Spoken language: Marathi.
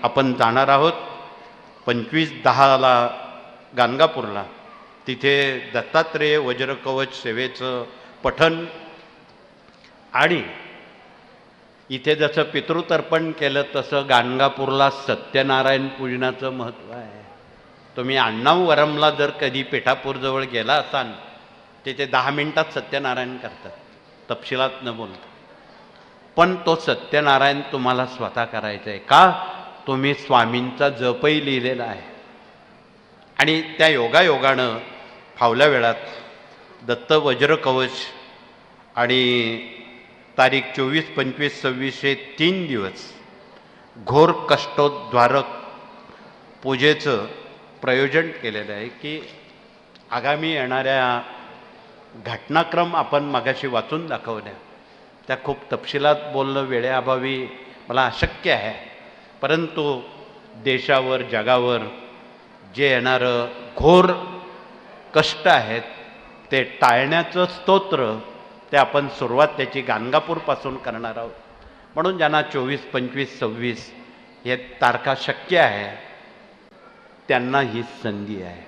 आपण जाणार आहोत 25/10ला गाणगापूरला. तिथे दत्तात्रेय वज्रकवच सेवेचं पठण आणि इथे जसं पितृतर्पण केलं तसं गाणगापूरला सत्यनारायण पूजनाचं महत्त्व आहे. तुम्ही अण्णावरमला जर कधी पेठापूरजवळ गेला असाल तिथे 10 मिनिटात सत्यनारायण करतात, तपशिलात न बोलता. पण तो सत्यनारायण तुम्हाला स्वतः करायचा आहे का? तुम्ही स्वामींचा जपही लिहिलेला आहे. आणि त्या योगायोगानं फावल्या वेळात दत्त वज्रकवच आणि तारीख 24, 25, 26 हे 3 दिवस घोर कष्टोद्धारक पूजेचं प्रयोजन केलेलं आहे की आगामी येणाऱ्या घटनाक्रम आपण मगाशी वाचून दाखवल्या. त्या खूप तपशिलात बोलणं वेळेअभावी मला अशक्य आहे. परंतु देशावर जगावर जे येणारं घोर कष्ट आहेत ते टाळण्याचं स्तोत्र ते आपण सुरुवात त्याची गाणगापूरपासून करणार आहोत. म्हणून ज्यांना 24, 25, 26 हे तारखा शक्य आहे त्यांना ही संधी आहे.